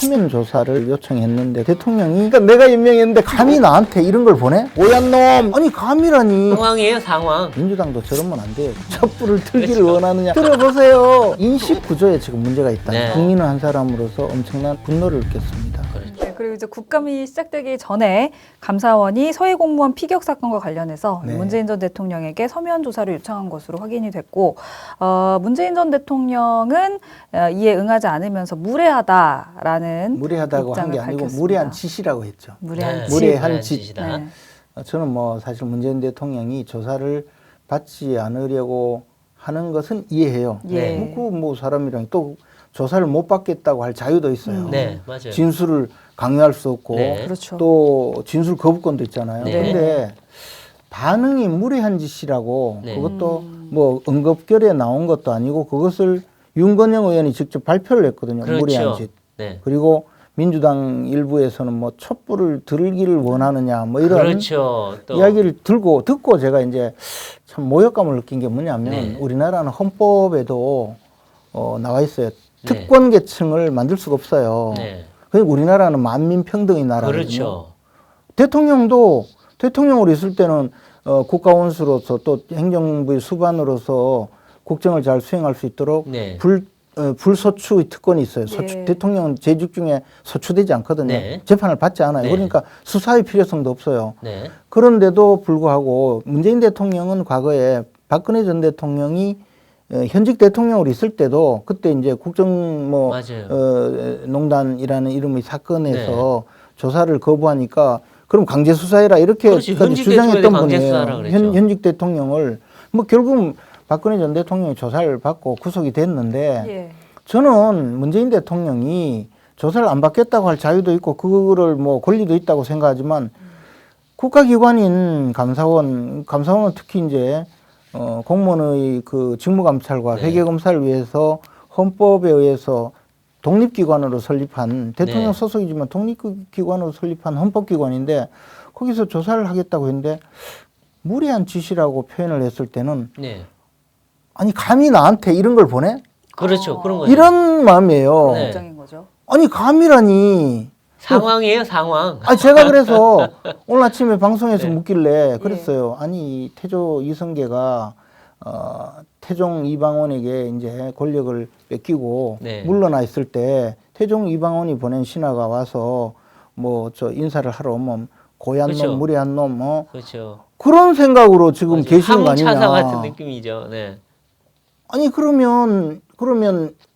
서면 조사를 요청했는데 대통령이 그러니까 내가 임명했는데 감히 나한테 이런 걸 보내? 오얀 놈! 아니 감이라니. 상황이에요, 상황. 민주당도 저러면 안 돼요. 촛불을 들기를 원하느냐. 들어보세요. 인식 구조에 지금 문제가 있다. 네. 국민은 한 사람으로서 엄청난 분노를 느꼈습니다. 네, 그리고 이제 국감이 시작되기 전에 감사원이 서해 공무원 피격 사건과 관련해서 네. 문재인 전 대통령에게 서면 조사를 요청한 것으로 확인이 됐고, 문재인 전 대통령은 이에 응하지 않으면서 무례하다라는 무례하다고 한 입장을 게 아니고 밝혔습니다. 무례한 짓이라고 했죠. 무례한 네. 짓. 무례한 짓. 네. 저는 뭐 사실 문재인 대통령이 조사를 받지 않으려고 하는 것은 이해해요. 예. 뭐 사람이랑 또 조사를 못 받겠다고 할 자유도 있어요. 네, 맞아요. 진술을 강요할 수 없고 네. 그렇죠. 또 진술 거부권도 있잖아요. 네. 그런데 반응이 무례한 짓이라고 네. 그것도 뭐 응급결에 나온 것도 아니고 그것을 윤건영 의원이 직접 발표를 했거든요. 그렇죠. 무례한 짓. 네. 그리고 민주당 일부에서는 뭐 촛불을 들기를 원하느냐 뭐 이런 그렇죠. 또 이야기를 듣고 제가 이제 참 모욕감을 느낀 게 뭐냐면 네. 우리나라는 헌법에도 나와 있어요. 네. 특권 계층을 만들 수가 없어요. 네. 그리고 우리나라는 만민평등의 나라거든요. 그렇죠. 대통령으로 있을 때는 국가원수로서 또 행정부의 수반으로서 국정을 잘 수행할 수 있도록 네. 불소추의 특권이 있어요. 네. 대통령은 재직 중에 소추되지 않거든요. 네. 재판을 받지 않아요. 네. 그러니까 수사의 필요성도 없어요. 네. 그런데도 불구하고 문재인 대통령은 과거에 박근혜 전 대통령이 현직 대통령으로 있을 때도 그때 이제 국정 맞아요. 농단이라는 이름의 사건에서 조사를 거부하니까 그럼 강제 수사해라 이렇게 그렇지. 현직 주장했던 대통령이 강제 분이에요. 수사하라 그랬죠. 현직 대통령을 뭐 결국 박근혜 전 대통령이 조사를 받고 구속이 됐는데 예. 저는 문재인 대통령이 조사를 안 받겠다고 할 자유도 있고 그거를 뭐 권리도 있다고 생각하지만 국가기관인 감사원은 특히 이제 공무원의 그 직무감찰과 네. 회계검사를 위해서 헌법에 의해서 독립기관으로 설립한 대통령 네. 소속이지만 독립기관으로 설립한 헌법기관인데 거기서 조사를 하겠다고 했는데 무례한 짓이라고 표현을 했을 때는 네. 아니 감히 나한테 이런 걸 보내? 그렇죠. 그런 거죠. 이런 마음이에요. 네. 입장인 거죠. 아니 감이라니. 상황이에요, 상황. 아 제가 그래서 오늘 아침에 방송에서 네. 묻길래 그랬어요. 아니 태조 이성계가 태종 이방원에게 이제 권력을 뺏기고 네. 물러나 있을 때 태종 이방원이 보낸 신하가 와서 뭐 저 인사를 하러 오면 고얀 그렇죠. 놈, 무례한 놈, 그렇죠. 그런 생각으로 지금 맞아요. 계시는 거 아니냐. 항차사 같은 느낌이죠. 네. 아니 그러면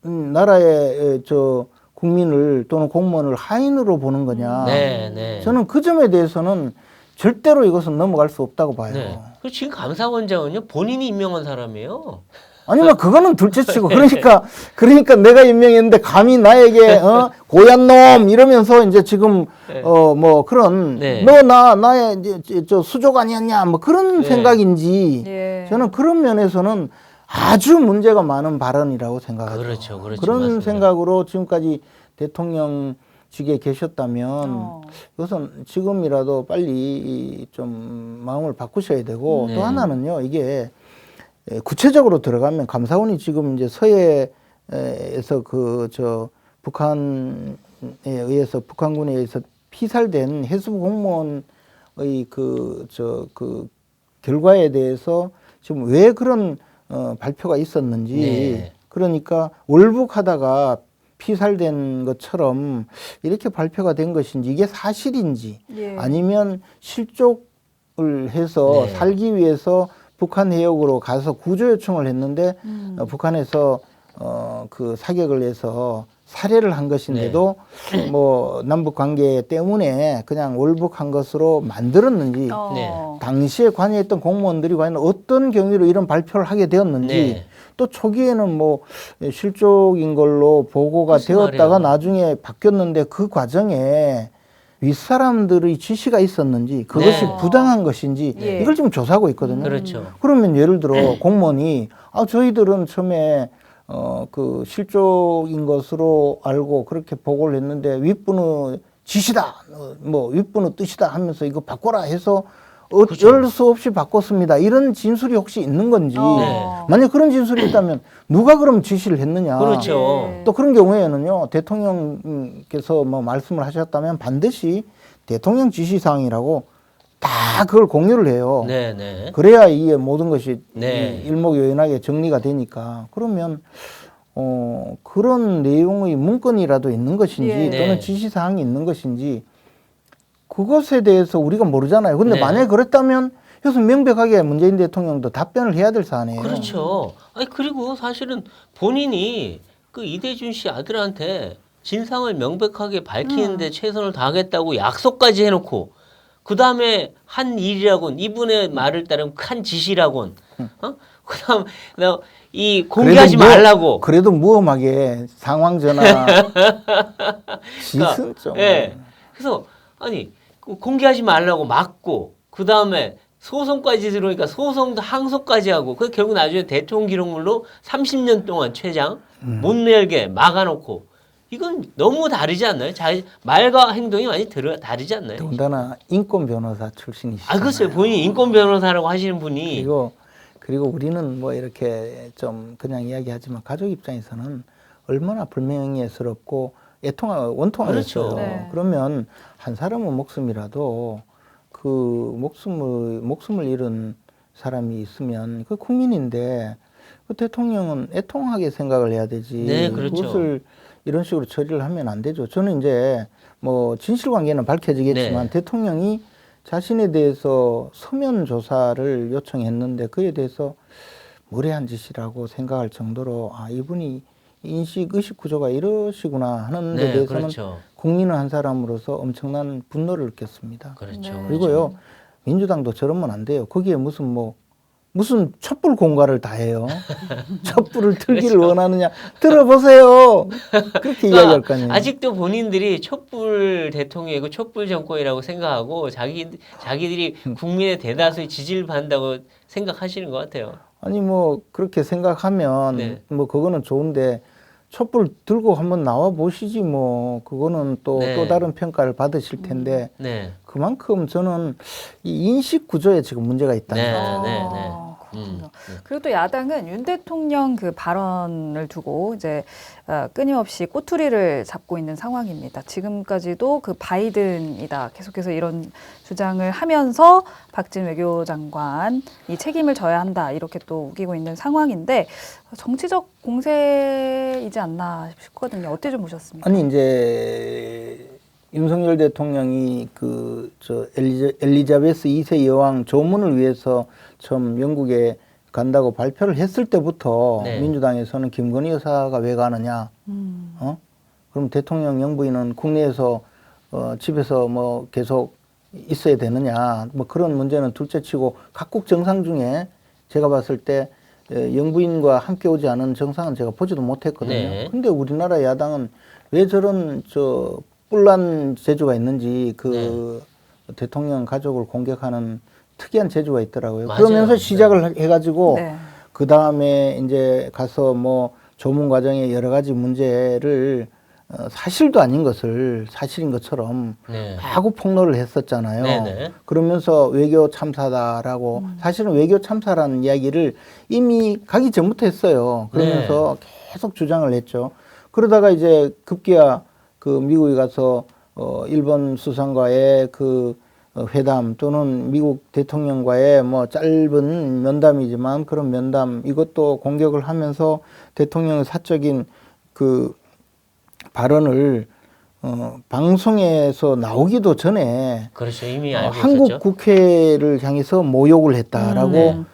나라의 저 국민을 또는 공무원을 하인으로 보는 거냐. 네, 네. 저는 그 점에 대해서는 절대로 이것은 넘어갈 수 없다고 봐요. 네. 그 지금 감사원장은요 본인이 임명한 사람이에요. 아니면 그거는 둘째치고 그러니까 내가 임명했는데 감히 나에게 고얀 놈 이러면서 이제 지금 네. 뭐 그런 네. 너 나의 이제 저 수족 아니었냐 뭐 그런 네. 생각인지 예. 저는 그런 면에서는 아주 문제가 많은 발언이라고 생각하죠. 그렇죠, 그렇죠. 그런 맞습니다. 생각으로 지금까지 대통령직에 계셨다면 이것은 지금이라도 빨리 좀 마음을 바꾸셔야 되고 네. 또 하나는요 이게 구체적으로 들어가면 감사원이 지금 이제 서해에서 북한에 의해서 북한군에 의해서 피살된 해수부 공무원의 그 결과에 대해서 지금 왜 그런 발표가 있었는지 네. 그러니까 월북하다가 피살된 것처럼 이렇게 발표가 된 것인지 이게 사실인지 예. 아니면 실족을 해서 네. 살기 위해서 북한 해역으로 가서 구조 요청을 했는데 북한에서 그 사격을 해서 살해를 한 것인데도 뭐 남북 관계 때문에 그냥 월북한 것으로 만들었는지 네. 당시에 관여했던 공무원들이 과연 어떤 경위로 이런 발표를 하게 되었는지 네. 또 초기에는 뭐 실족인 걸로 보고가 무슨 되었다가 말이에요. 나중에 바뀌었는데 그 과정에 윗사람들의 지시가 있었는지 그것이 네. 부당한 것인지 예. 이걸 지금 조사하고 있거든요. 그렇죠. 그러면 예를 들어 공무원이 저희들은 처음에 그 실족인 것으로 알고 그렇게 보고를 했는데 윗분의 지시다, 뭐 윗분의 뜻이다 하면서 이거 바꿔라 해서 그렇죠. 어쩔 수 없이 바꿨습니다. 이런 진술이 혹시 있는 건지 네. 만약 그런 진술이 있다면 누가 그럼 지시를 했느냐. 그렇죠. 네. 또 그런 경우에는요 대통령께서 뭐 말씀을 하셨다면 반드시 대통령 지시사항이라고 다 그걸 공유를 해요. 네, 네. 그래야 이게 모든 것이 네. 일목요연하게 정리가 되니까 그러면 그런 내용의 문건이라도 있는 것인지 예. 네. 또는 지시사항이 있는 것인지 그것에 대해서 우리가 모르잖아요. 근데 네. 만약에 그랬다면 그래서 명백하게 문재인 대통령도 답변을 해야 될 사안이에요. 그렇죠. 아니 그리고 사실은 본인이 그 이대준 씨 아들한테 진상을 명백하게 밝히는데 최선을 다하겠다고 약속까지 해놓고 그 다음에 한 일이라곤 이분의 말을 따르면 한 지시라곤 그다음 이 공개하지 말라고. 그래도 무엄하게 상황 전화 짓은 좀. 예. 그래서 아니 공개하지 말라고 막고 그 다음에 소송까지 들어오니까 소송도 항소까지 하고 그 결국 나중에 대통령 기록물로 30년 동안 최장 못 열게 막아놓고 이건 너무 다르지 않나요? 말과 행동이 많이 다르지 않나요? 더군다나 인권 변호사 출신이시죠. 아 글쎄요 본인이 인권 변호사라고 하시는 분이 그리고 우리는 뭐 이렇게 좀 그냥 이야기하지만 가족 입장에서는 얼마나 불명예스럽고 원통하겠어요. 그렇죠. 네. 그러면 한 사람의 목숨이라도 그 목숨을 잃은 사람이 있으면 그 국민인데 그 대통령은 애통하게 생각을 해야 되지. 네, 그렇죠. 그것을 이런 식으로 처리를 하면 안 되죠. 저는 이제 뭐 진실관계는 밝혀지겠지만 네. 대통령이 자신에 대해서 서면 조사를 요청했는데 그에 대해서 무례한 짓이라고 생각할 정도로 이분이 의식 구조가 이러시구나 하는 데 네, 대해서는 그렇죠. 국민의 한 사람으로서 엄청난 분노를 느꼈습니다. 그렇죠. 네. 그리고요 민주당도 저러면 안 돼요. 거기에 무슨 촛불 공갈을 다 해요. 촛불을 틀기를 그렇죠. 원하느냐 들어보세요. 그렇게 이야기할 거 아니에요. 아직도 본인들이 촛불 대통령이고 촛불 정권이라고 생각하고 자기들이 국민의 대다수의 지지를 받는다고 생각하시는 것 같아요. 아니 뭐 그렇게 생각하면 네. 뭐 그거는 좋은데 촛불 들고 한번 나와 보시지 뭐 그거는 또 네. 다른 평가를 받으실 텐데 네. 그만큼 저는 이 인식 구조에 지금 문제가 있다. 네. 그렇군요. 그리고 또 야당은 윤 대통령 그 발언을 두고 이제 끊임없이 꼬투리를 잡고 있는 상황입니다. 지금까지도 그 바이든이다 계속해서 이런 주장을 하면서 박진 외교장관이 책임을 져야 한다 이렇게 또 우기고 있는 상황인데 정치적 공세이지 않나 싶거든요. 어떻게 좀 보셨습니까? 아니 이제 윤석열 대통령이 엘리자베스 2세 여왕 조문을 위해서 처음 영국에 간다고 발표를 했을 때부터 네. 민주당에서는 김건희 여사가 왜 가느냐? 그럼 대통령 영부인은 국내에서 집에서 뭐 계속 있어야 되느냐? 뭐 그런 문제는 둘째치고 각국 정상 중에 제가 봤을 때 영부인과 함께 오지 않은 정상은 제가 보지도 못했거든요. 네. 근데 우리나라 야당은 왜 저런 뿔난 재주가 있는지 대통령 가족을 공격하는 특이한 재주가 있더라고요. 맞아요. 그러면서 시작을 해가지고 네. 그 다음에 이제 가서 뭐 조문 과정에 여러 가지 문제를 사실도 아닌 것을 사실인 것처럼 네. 하고 폭로를 했었잖아요. 네네. 그러면서 외교 참사다라고 사실은 외교 참사라는 이야기를 이미 가기 전부터 했어요. 그러면서 계속 주장을 했죠. 그러다가 이제 급기야 미국에 가서 일본 수상과의 회담 또는 미국 대통령과의 뭐 짧은 면담이지만 그런 면담 이것도 공격을 하면서 대통령의 사적인 발언을 방송에서 나오기도 전에 그렇죠. 이미 알고 한국 있었죠. 국회를 향해서 모욕을 했다라고 네.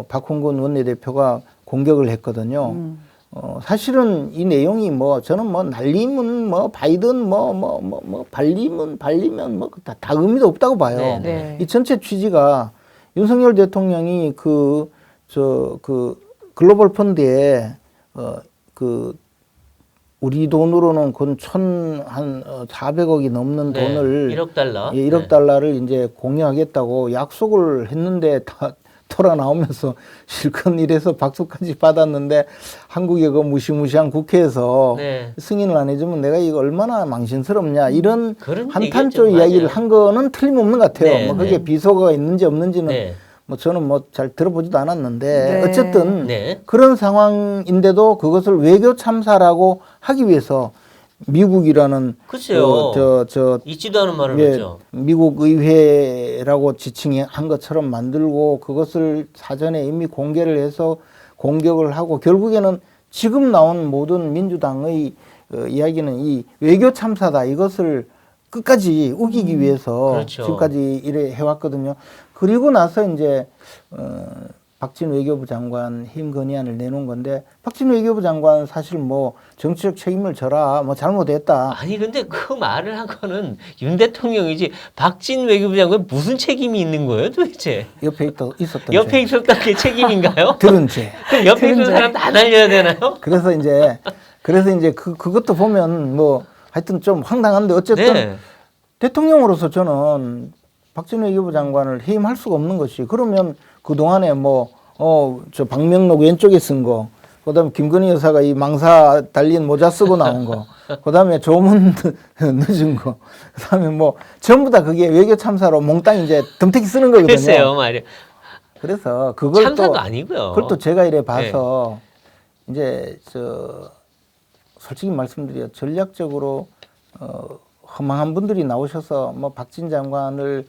박홍근 원내대표가 공격을 했거든요. 사실은 이 내용이 저는 날리면 바이든 발리면 다 의미도 없다고 봐요. 네, 네. 이 전체 취지가 윤석열 대통령이 글로벌 펀드에 우리 돈으로는 건 한 400억이 넘는 네. 돈을 1억 달러. 1억 달러를 이제 공유하겠다고 약속을 했는데 돌아 나오면서 실컷 일해서 박수까지 받았는데 한국의 그 무시무시한 국회에서 네. 승인을 안 해주면 내가 이거 얼마나 망신스럽냐 이런 그런 한탄조 얘기였죠. 이야기를 맞아요. 한 거는 틀림없는 것 같아요. 네, 뭐 네. 그게 비속어가 있는지 없는지는 네. 뭐 저는 뭐 잘 들어보지도 않았는데 네. 어쨌든 네. 그런 상황인데도 그것을 외교 참사라고 하기 위해서 미국이라는 글쎄요. 저 있지도 않은 말을 예, 했죠. 미국 의회라고 지칭한 것처럼 만들고 그것을 사전에 이미 공개를 해서 공격을 하고 결국에는 지금 나온 모든 민주당의 이야기는 이 외교 참사다 이것을 끝까지 우기기 위해서 그렇죠. 지금까지 이래 해왔거든요. 그리고 나서 이제 박진 외교부 장관 해임 건의안을 내놓은 건데 박진 외교부 장관 사실 뭐 정치적 책임을 져라 뭐 잘못했다. 아니 근데 그 말을 한 거는 윤 대통령이지 박진 외교부 장관 무슨 책임이 있는 거예요 도대체? 옆에 있었던 옆에 죄. 있었던 게 책임인가요? 들은 죄. 그럼 옆에 있는 그런데. 사람 다 날려야 되나요? 그래서 이제 그것도 보면 뭐 하여튼 좀 황당한데 어쨌든 네. 대통령으로서 저는 박진 외교부 장관을 해임할 수가 없는 것이 그러면 그 동안에 저 박명록 왼쪽에 쓴 거, 그다음에 김건희 여사가 이 망사 달린 모자 쓰고 나온 거, 그다음에 조문 늦은 거, 그다음에 뭐 전부 다 그게 외교 참사로 몽땅 이제 덤태기 쓰는 거거든요. 글쎄요 말이야. 그래서 그걸 참사도 또 아니고요. 그걸 또 제가 이래 봐서 이제 솔직히 말씀드려 전략적으로 허망한 분들이 나오셔서 뭐 박진 장관을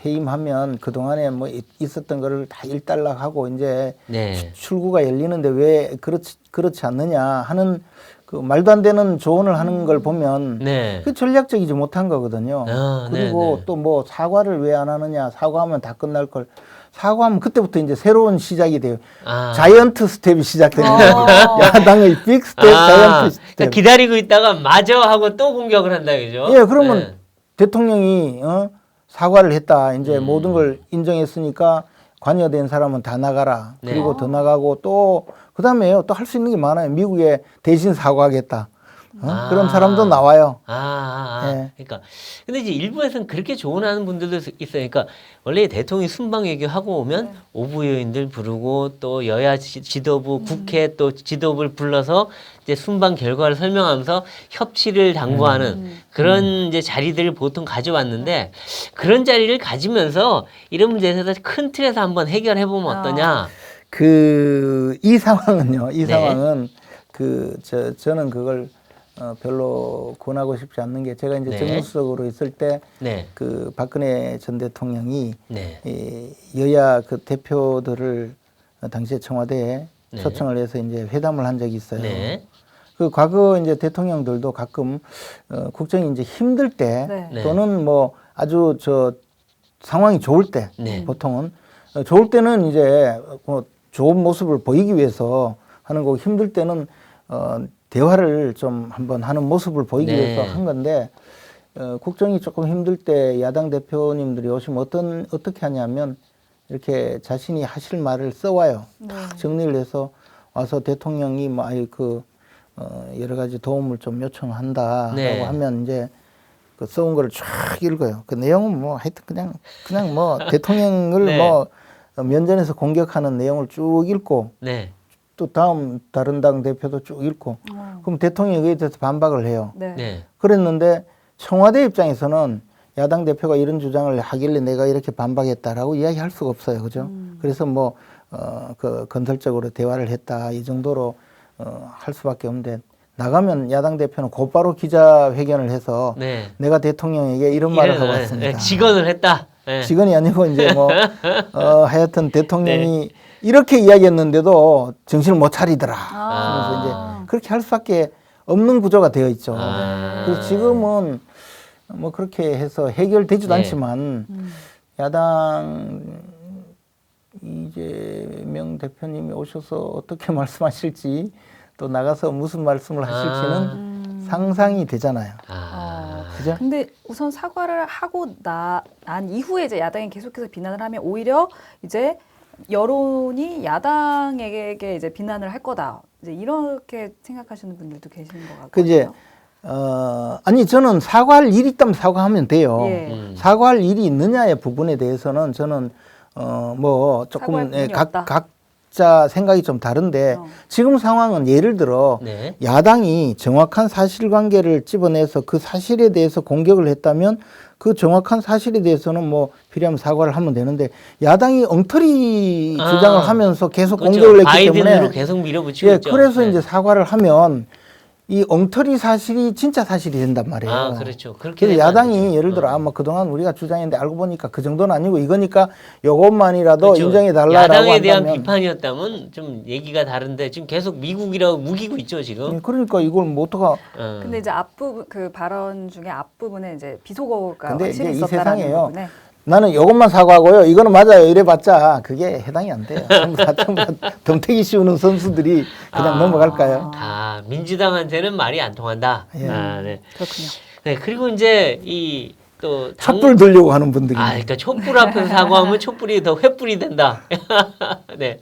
해임하면 그 동안에 뭐 있었던 거를 다 일단락하고 이제 네. 출구가 열리는데 왜 그렇지 않느냐 하는 그 말도 안 되는 조언을 하는 걸 보면 네. 그 전략적이지 못한 거거든요. 아, 그리고 네, 네. 또 뭐 사과를 왜 안 하느냐 사과하면 다 끝날 걸 사과하면 그때부터 이제 새로운 시작이 돼요. 아. 자이언트 스텝이 시작되는 거예요. 어. 야당의 빅 스텝, 자이언트 스텝. 그러니까 기다리고 있다가 마저 하고 또 공격을 한다 그죠? 예, 그러면 네. 대통령이 사과를 했다. 이제 음. 모든 걸 인정했으니까 관여된 사람은 다 나가라. 네. 그리고 더 나가고 또 그다음에요. 또 할 수 있는 게 많아요. 미국에 대신 사과하겠다. 아. 그런 사람도 나와요. 예. 그러니까 근데 이제 일부에서는 그렇게 조언하는 분들도 있어요. 그러니까 원래 대통령이 순방 외교하고 오면 오부요인들 부르고 또 여야 지도부, 국회 또 지도부를 불러서 이제 순방 결과를 설명하면서 협치를 당부하는 그런 이제 자리들을 보통 가져왔는데 그런 자리를 가지면서 이런 문제에 대해서 큰 틀에서 한번 해결해 보면 어떠냐? 이 상황은요. 이 네. 상황은 저는 그걸 별로 권하고 싶지 않는 게 제가 이제 네. 정무수석으로 있을 때 네, 그 박근혜 전 대통령이 네, 이 여야 그 대표들을 당시에 청와대에 네. 초청을 해서 이제 회담을 한 적이 있어요. 네, 그 과거 이제 대통령들도 가끔 국정이 이제 힘들 때 네. 네. 또는 뭐 아주 상황이 좋을 때 네. 보통은 좋을 때는 이제 뭐 좋은 모습을 보이기 위해서 하는 거고 힘들 때는 대화를 좀 한번 하는 모습을 보이기 네. 위해서 한 건데 국정이 조금 힘들 때 야당 대표님들이 오시면 어떻게 하냐면 이렇게 자신이 하실 말을 써와요. 딱 정리를 해서 와서 대통령이 뭐 여러 가지 도움을 좀 요청한다라고 네. 하면 이제 그 써온 거를 쫙 읽어요. 그 내용은 뭐 하여튼 그냥 뭐 대통령을 네. 뭐 면전에서 공격하는 내용을 쭉 읽고 네, 또 다른 당 대표도 쭉 읽고 그럼 대통령이 그에 대해서 반박을 해요. 네. 네, 그랬는데 청와대 입장에서는 야당 대표가 이런 주장을 하길래 내가 이렇게 반박했다라고 이야기할 수가 없어요. 그죠? 그래서 그 건설적으로 대화를 했다 이 정도로 할 수밖에 없는데 나가면 야당 대표는 곧바로 기자회견을 해서 네. 내가 대통령에게 이런 말을 하고 왔습니다. 네, 직언을 했다. 네. 직언이 아니고 이제 하여튼 대통령이 이렇게 이야기했는데도 정신을 못 차리더라. 그래서 이제 그렇게 할 수밖에 없는 구조가 되어 있죠. 그래서 지금은 뭐 그렇게 해서 해결되지도 네. 않지만 야당 이재명 대표님이 오셔서 어떻게 말씀하실지 또 나가서 무슨 말씀을 하실지는 상상이 되잖아요. 그죠? 근데 우선 사과를 하고 난 이후에 이제 야당이 계속해서 비난을 하면 오히려 이제 여론이 야당에게 이제 비난을 할 거다. 이제 이렇게 생각하시는 분들도 계시는 것 같거든요. 그 이제 아니 저는 사과할 일이 있다면 사과하면 돼요. 예. 사과할 일이 있느냐의 부분에 대해서는 저는 뭐 사과할 조금 부분이 없다. 각자 생각이 좀 다른데 지금 상황은 예를 들어 네. 야당이 정확한 사실관계를 집어내서 그 사실에 대해서 공격을 했다면 그 정확한 사실에 대해서는 뭐 필요하면 사과를 하면 되는데 야당이 엉터리 주장을 하면서 계속 그렇죠. 공격을 했기 바이든으로 때문에 계속 밀어붙이고 예, 있죠. 그래서 네. 이제 사과를 하면 이 엉터리 사실이 진짜 사실이 된단 말이에요. 아, 그렇죠. 그렇게 그래서 되면 안 야당이 되죠. 예를 들어 아마 그동안 우리가 주장했는데 알고 보니까 그 정도는 아니고 이거니까 요것만이라도 그렇죠. 인정해 달라라고 야당에 대한 한다면 비판이었다면 좀 얘기가 다른데 지금 계속 미국이라고 우기고 있죠 지금. 예, 그러니까 이걸 뭐 어떡하 근데 이제 앞부분 그 발언 중에 앞부분에 이제 비속어가 근데 확실히 이제 이 있었다라는 세상에요. 부분에 나는 이것만 사과하고요. 이거는 맞아요. 이래봤자 그게 해당이 안 돼요. 전부 다 덤태기 씌우는 선수들이 그냥 넘어갈까요? 아, 민주당한테는 말이 안 통한다. 예. 아, 네. 그렇군요. 네, 그리고 이제 이 또 촛불 들려고 하는 분들이. 아, 그러니까 촛불 앞에서 사과하면 촛불이 더 횃불이 된다. 네.